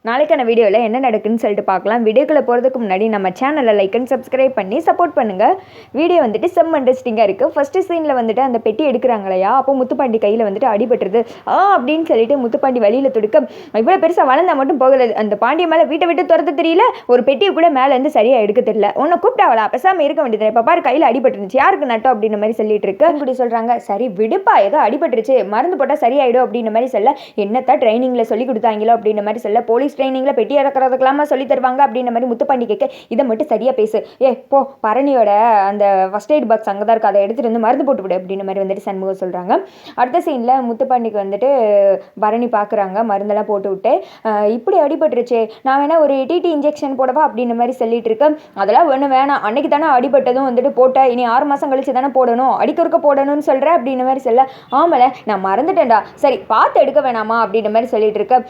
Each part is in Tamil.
நாளைக்கான வீடியோவில் என்ன நடக்குன்னு சொல்லிட்டு பார்க்கலாம். வீடியோக்குள்ளே போகிறதுக்கு முன்னாடி நம்ம சேனலை லைக் அண்ட் சப்ஸ்கிரைப் பண்ணி சப்போர்ட் பண்ணுங்கள். வீடியோ வந்துட்டு செம்ம இன்ட்ரெஸ்டிங்காக இருக்குது. ஃபஸ்ட்டு சீனில் வந்துட்டு அந்த பெட்டி எடுக்கிறாங்க இல்லையா, அப்போ முத்துப்பாண்டி கையில் வந்துட்டு அடிபட்டுருது. அப்படின்னு சொல்லிட்டு முத்துப்பாண்டி வழியில் துடுக்க, இவ்வளோ பெருசாக வளர்ந்தா மட்டும் போகலை, அந்த பாண்டிய மேலே வீட்டை விட்டு துரத்த தெரியல, ஒரு பெட்டியை கூட மேலேருந்து சரியாக எடுக்க தெரியல, உன்னை கூப்பிட்டாவளா, பேசாமல் இருக்க வேண்டியது, இப்போ பாரு கையில் அடிபட்டுருந்துச்சு, யாருக்கு நட்டோம் அப்படின்ற மாதிரி சொல்லிட்டு இருக்கு. இப்படி சொல்கிறாங்க. சரி விடுப்பா, ஏதோ அடிபட்டுருச்சு, மருந்து போட்டால் சரியாயிடும் அப்படின்ற மாதிரி சொல்ல, என்னத்தான் ட்ரைனிங்கில் சொல்லி கொடுத்தாங்களோ அப்படின்ற மாதிரி சொல்ல, போலீஸ் ட்ரைனிங்கில் பெட்டி இறக்குறதுக்கெல்லாமா சொல்லி தருவாங்க அப்படின்ற மாதிரி முத்துப்பாண்டி கேட்க, இதை மட்டும் சரியாக பேசு, போ பரணியோட அந்த ஃபஸ்ட் எய்ட் பாக்ஸ் அங்கே தான் இருக்குது, அதை எடுத்துகிட்டு வந்து மருந்து போட்டு விடு அப்படின்ற மாதிரி வந்துட்டு சண்முகம் சொல்கிறாங்க. அடுத்த சீனில் முத்துப்பாண்டிக்கு வந்துட்டு பரணி பார்க்குறாங்க, மருந்தெல்லாம் போட்டு விட்டு, இப்படி அடிபட்டுருச்சு, நான் வேணா ஒரு டிடி இன்ஜெக்ஷன் போடவா அப்படின்ற மாதிரி சொல்லிட்டு இருக்கேன். அதெல்லாம் ஒன்றும் வேணாம், அன்னைக்கு தானே அடிபட்டதும் வந்துட்டு போட்ட, இனி 6 மாதம் கழிச்சு தானே போடணும், அடிக்கொருக்க போடணும்னு சொல்கிறேன் அப்படின்ற மாதிரி சொல்ல, ஆமல நான் மறந்துட்டேன்டா, சரி பார்த்து எடுக்க வேணாமா அப்படின்ற மாதிரி சொல்லிட்டு இருக்கேன்.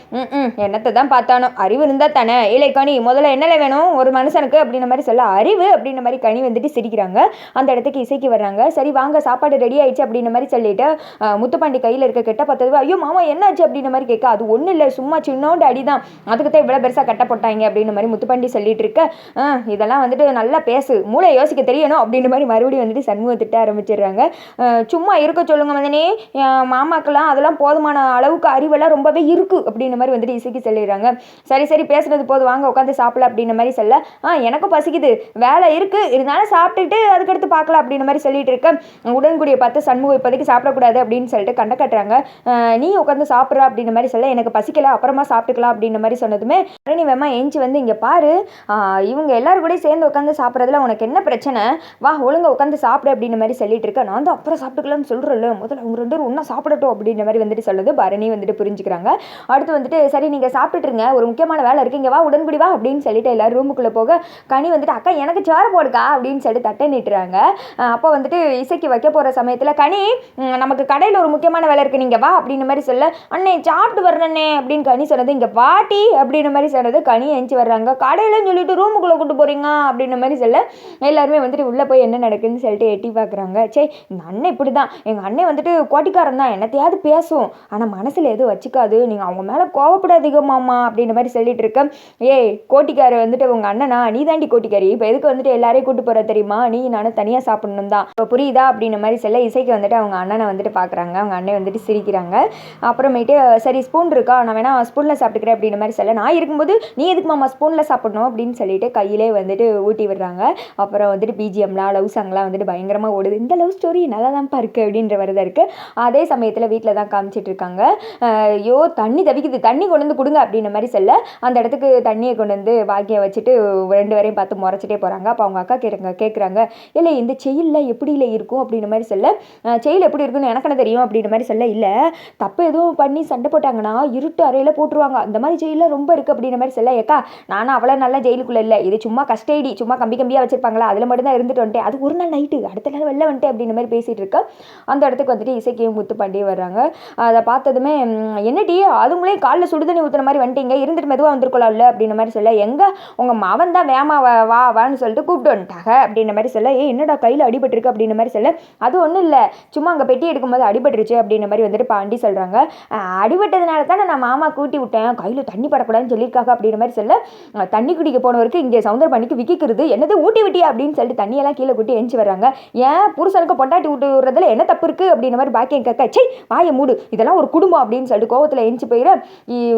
என்னத்தை தான் பார்த்தானோ, அறிவு இருந்தால் தானே, இல்லை கனி முதல்ல என்னல வேணும் ஒரு மனுஷனுக்கு அப்படின்ற மாதிரி சொல்ல, அறிவு அப்படின்ற மாதிரி கனி வந்துட்டு சிரிக்கிறாங்க. அந்த இடத்துக்கு இசைக்கு வர்றாங்க. சரி வாங்க சாப்பாடு ரெடி ஆயிடுச்சு அப்படின்ற மாதிரி சொல்லிட்டு முத்துப்பாண்டி கையில் இருக்க கெட்ட பார்த்தது, ஐயோ மாமா என்னாச்சு அப்படின்ற மாதிரி கேட்க, அது ஒன்றும் இல்லை சும்மா சின்னோண்டு அடிதான், அதுக்கு தான் இவ்வளோ பெருசாக கட்ட போட்டாங்க அப்படின்ற மாதிரி முத்துப்பாண்டி சொல்லிட்டு இருக்க, இதெல்லாம் வந்துட்டு நல்லா பேசு, மூளை யோசிக்க தெரியணும் அப்படின்ற மாதிரி மறுபடியும் வந்துட்டு சண்முகம் திட்ட ஆரம்பிச்சிடுறாங்க. சும்மா இருக்க சொல்லுங்க மதனே, மாமாக்கெல்லாம் அதெல்லாம் போதுமான அளவுக்கு அறிவெல்லாம் ரொம்பவே இருக்குது அப்படின்ற மாதிரி வந்துட்டு இசைக்கு சொல்லிடுறாங்க. சரி சரி பேசுறது போது வாங்க உட்காந்து சாப்பிடல அப்படின்ற மாதிரி சொல்ல, எனக்கும் பசிக்குது, வேலை இருக்குது, இருந்தாலும் சாப்பிட்டுட்டு அதுக்கடுத்து பார்க்கலாம் அப்படின்ற மாதிரி சொல்லிட்டு இருக்க, உடன்குடியை பார்த்து சண்முகம் இப்போதைக்கு சாப்பிடக்கூடாது அப்படின்னு சொல்லிட்டு கண்ட கட்டுறாங்க. நீ உட்காந்து சாப்பிட்ற அப்படின்ற மாதிரி சொல்ல, எனக்கு பசிக்கல அப்புறமா சாப்பிட்டுக்கலாம் அப்படின்ற மாதிரி சொன்னதுமே நீ வேமா ஏஞ்சி வந்து, இங்கே பாரு இவங்க எல்லாரும் கூட சேர்ந்து உட்காந்து சாப்பிட்றதுல உனக்கு என்ன பிரச்சனை, வா ஒழுங்கா உட்காந்து சாப்பிடு அப்படின்ற மாதிரி சொல்லிட்டு இருக்க, நான் தான் அப்புறம் சாப்பிட்டுக்கலாம்னு சொல்கிறேன்ல, முதல்ல அவங்க 2 பேரும் ஒன்றா சாப்பிடட்டும் அப்படின்ற மாதிரி வந்துட்டு சொல்லுது. பரணி வந்துட்டு புரிஞ்சுக்கிறாங்க. அடுத்து வந்துட்டு சரி நீங்கள் சாப்பிட்டுருங்க, ஒரு முக்கியமான வேலை இருக்குது, இங்கே வா உடன்குடி வா அப்படின்னு சொல்லிட்டு எல்லாரும் ரூமுக்குள்ளே போக, கனி வந்துட்டு அக்கா எனக்கு சேர போடுக்கா அப்படின்னு சொல்லிட்டு தட்டை நீட்டுறாங்க. அப்போ வந்துட்டு இசைக்கு வைக்க போகிற சமயத்தில், கனி நமக்கு கடையில் ஒரு முக்கியமான வேலை இருக்குது, நீங்கள் வா அப்படின்ற மாதிரி சொல்ல, அண்ணே சாப்பிட்டு வர்றேன்னே அப்படின்னு கனி சொன்னது, இங்கே வாட்டி அப்படின்ற மாதிரி சொன்னது, கனி எழுச்சி வர்றாங்க. கடையிலன்னு சொல்லிட்டு ரூமுக்குள்ளே கூட்டு போகிறீங்க அப்படின்ற மாதிரி சொல்ல, எல்லாருமே வந்துட்டு உள்ளே போய் என்ன நடக்குதுன்னு சொல்லிட்டு எட்டி பார்க்குறாங்க. சே இந்த அண்ணன் இப்படி தான், எங்கள் அண்ணன் வந்துட்டு கோட்டிக்காரன் தான், என்னத்தையாவது பேசும் ஆனால் மனசில் எதுவும் வச்சுக்காது, நீங்கள் அவங்க மேலே கோவப்படாதீங்க மாமா அப்படின்ற மாதிரி சொல்லிட்டு இருக்க, கோட்டிக்காரு வந்துட்டு உங்க அண்ணனா, நீ தாண்டி கோட்டிக்காரி, இப்போ எதுக்கு வந்துட்டு எல்லாரையும் கூட்டு போற தெரியுமா, நீ நானும் தனியாக சாப்பிடணும் தான், இப்போ புரியுதா அப்படின்ற மாதிரி சொல்ல, இசைக்கு வந்துட்டு அவங்க அண்ணனை வந்துட்டு பார்க்குறாங்க. அவங்க அண்ணன் வந்துட்டு சிரிக்கிறாங்க. அப்புறமேட்டு சரி ஸ்பூன் இருக்கா, நான் வேணா ஸ்பூனில் சாப்பிட்டுக்கிறேன் அப்படின்ற மாதிரி சொல்ல, நான் இருக்கும்போது நீ எதுக்கு மாமா ஸ்பூனில் சாப்பிடணும் அப்படின்னு சொல்லிட்டு கையிலே வந்துட்டு ஊட்டி விடுறாங்க. அப்புறம் வந்துட்டு பிஜிஎம்லாம் லவ் சாங்லாம் வந்துட்டு பயங்கரமாக ஓடுது. இந்த லவ் ஸ்டோரி நல்லா தான்ப்பா இருக்குது அப்படின்ற வரதான் இருக்குது. அதே சமயத்தில் வீட்டில் தான் காமிச்சிட்டு இருக்காங்க. ஐயோ தண்ணி தவிக்குது, தண்ணி கொண்டு வந்து கொடுங்க அப்படின்ற மாதிரி சொல்ல, அந்த இடத்துக்கு தண்ணியை கொண்டு வந்து பாக்கியை வச்சுட்டு 2 பேரையும் பார்த்து முறைச்சிட்டே போகிறாங்க. அப்போ அவங்க அக்கா கேட்குறாங்க, இல்லை இந்த செயலில் எப்படி இல்லை இருக்கும் அப்படின்ற மாதிரி சொல்ல, செயல் எப்படி இருக்குன்னு எனக்கு தெரியும் அப்படின்ற மாதிரி சொல்ல, இல்லை தப்பு எதுவும் பண்ணி சண்டை போட்டாங்கன்னா இருட்டு அறையில் போட்டுருவாங்க, அந்த மாதிரி ஜெயிலில் ரொம்ப இருக்குது அப்படின்ற மாதிரி சொல்ல, ஏக்கா நானும் அவ்வளோ நல்லா ஜெயிலுக்குள்ளே இல்லை, இது சும்மா கஸ்டடி, சும்மா கம்பியாக வச்சிருப்பாங்களா, அதில் மட்டும் தான் இருந்துட்டு வந்துட்டேன், அது ஒரு நாள் நைட்டு, அடுத்த நாள் வெளில வந்துட்டேன் அப்படின்ற மாதிரி பேசிகிட்டு இருக்கேன். அந்த இடத்துக்கு வந்துட்டு இசைக்கையும் முத்துப்பாண்டியும் வர்றாங்க. அதை பார்த்ததுமே, என்னடி அதுங்களே காலில் சுடுதண்ணி ஊற்றுற மாதிரி வந்துட்டீங்க, இருந்துட்டு மெதுவாக வந்துருக்கலாம் இல்லை அப்படின்ற மாதிரி சொல்ல, எங்கே உங்கள் மவன் தான் வேமா வா வான்னு சொல்லிட்டு கூப்பிட்டு வந்துட்டாங்க அப்படின்ற மாதிரி சொல்ல, என்னடா கையில் அடிபட்டுருக்கு அப்படின்ற மாதிரி சொல்ல, அது ஒன்றும் இல்லை சும்மா அங்கே பெட்டி எடுக்கும்போது அடிபட்டுருச்சு அப்படின்ற மாதிரி வந்துட்டு பாண்டி சொல்கிறாங்க. அடிபட்டதுனால தானே நான் மாமா கூட்டி விட்டேன், கையில் தண்ணி படக்கூடாதுன்னு சொல்லியிருக்காங்க அப்படின்ற மாதிரி சொல்ல, தண்ணி குடிக்க போனவருக்கு இங்கே சவுந்தர பண்ணிக்கு விற்கிறது என்னது ஊட்டி விட்டியா அப்படின்னு சொல்லிட்டு தண்ணியெல்லாம் கீழே கூட்டி எஞ்சி வர்றாங்க. ஏன் புருஷனுக்கு பொண்டாட்டி விட்டு விடுறதுல என்ன தப்பு இருக்குது அப்படின்ற மாதிரி பாக்கியம் கேட்க, சை வாயை மூடு, இதெல்லாம் ஒரு குடும்பம் அப்படின்னு சொல்லிட்டு கோவத்தில் எஞ்சி போயிட,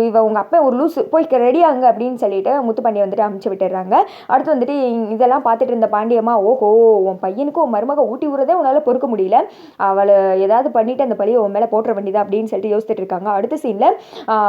இவ உங்கள் அப்பா ஒரு லூஸு போய் ரெடி ஆகுங்க அப்படின்னு சொல்லிட்டு முத்துப்பாண்டியை வந்துட்டு அமுச்சு விட்டுடுறாங்க. அடுத்து வந்துட்டு இதெல்லாம் பார்த்துட்டு இருந்த பாண்டியம்மா, ஓஹோ உன் பையனுக்கு உன் மருமக ஊட்டி விடுறதே உன்னால் பொறுக்க முடியல, அவளை ஏதாவது பண்ணிட்டு அந்த பழியை உன் மேலே போட்டுற வேண்டியதா அப்படின்னு சொல்லிட்டு யோசிச்சுட்டு இருக்காங்க. அடுத்த சீனில்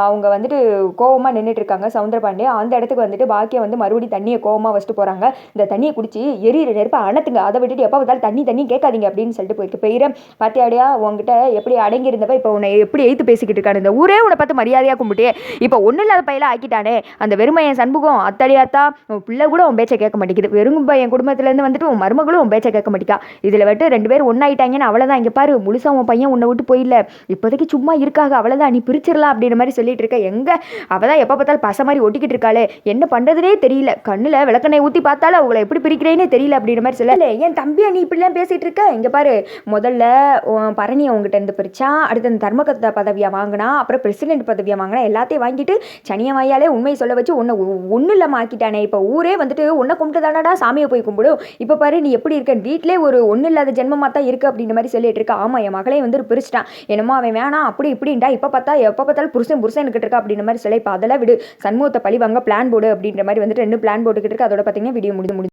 அவங்க வந்துட்டு கோவமாக நின்றுட்டு இருக்காங்க சவுந்தர பாண்டியா. அந்த இடத்துக்கு வந்துட்டு பாக்கியம் வந்து மறுபடியும் தண்ணியை கோவமாக வச்சுட்டு போகிறாங்க. இந்த தண்ணியை குடிச்சு எரியிற நெருப்பை அணத்துங்க, அதை விட்டுட்டு எப்போ பார்த்தாலும் தண்ணி கேட்காதீங்க அப்படின்னு சொல்லிட்டு போயிடுறேன். பாத்தியாடியா உங்ககிட்ட எப்படி அடங்கி இருந்தப்ப இப்போ உன்னை எப்படி எழுத்து பேசிக்கிட்டு இருக்காரு, இந்த ஊரே உன்னை பார்த்து மரியாதையாக கும்பிட்டு இப்போ ஒன்றும் இல்லாத பையில ஆக்கிட்டானே, அந்த வெறுமையன் சண்முகம் அத்தடியாத்தா உன் பிள்ளை கூட உன் பேச்சை கேட்க மாட்டேங்குது, வெறும் பையன் குடும்பத்துலேருந்து வந்துட்டு உன் மருமகளும் உன் பேச்சை கேட்க மாட்டேக்கா, இதில் விட்டு 2 பேரும் ஒன்றாயிட்டாங்கன்னு அவ்வளோதான், இங்கே பாரு முழுசாக உன் பையன் உன்னை விட்டு போயிடல, இப்போதைக்கு சும்மா இருக்காக அவ்வளோதான், நீ பிரிச்சிடலாம் அப்படின்ற மாதிரி சொல்லிட்டு இருக்க, எங்கே அவள் தான் எப்போ பார்த்தாலும் பசை மாதிரி ஒட்டிக்கிட்டு இருக்காளே, என்ன பண்ணுறதுனே தெரியல, கண்ணில் விளக்கெண்ணெய் ஊற்றி பார்த்தாலும் அவங்களை எப்படி பிரிக்கிறேனே தெரியல அப்படின்ற மாதிரி சொல்லலை, என் தம்பியா நீ இப்படிலாம் பேசிகிட்டு இருக்க, இங்கே பாரு முதல்ல பரணி அவங்ககிட்ட இருந்து பிரிச்சா, அடுத்து அந்த தர்மகர்த்தா பதவியாக வாங்கினா, அப்புறம் பிரசிடென்ட் பதவியாக வாங்கினா, எல்லாத்தையும் வாங்கிட்டு சனிய வாயாலே உண்மையை சொல்ல வச்சு உன்னை ஒன்றும் இல்லாமல் ஆக்கிட்டானே. இப்போ ஊரே வந்துட்டு உன்னை கும்பிட்டு தானடா சாமியை போய் கும்பிடும். இப்போ பாரு நீ எப்படி இருக்க, வீட்டிலே ஒரு ஒன்றும் இல்லாத ஜென்மமாக தான் இருக்குது அப்படின்ற மாதிரி சொல்லிட்டு இருக்கா. ஆமாம், என் மகளே வந்து பிரிச்சிட்டான், என்னமோ அவன் வேணாம் அப்படி இப்படின்ட்டா, எப்போ பார்த்தாலும் புருஷன் இருக்கா அப்படின்ற மாதிரி சொல்லி. இப்போ அதெல்லாம் விடு, சண்முகத்தை பழி வாங்க பிளான் போடு அப்படின்ற மாதிரி வந்துட்டு 2 பிளான் போட்டுக்கிட்டு இருக்கு. அதோட பார்த்தீங்கன்னா வீடியோ முடிஞ்சு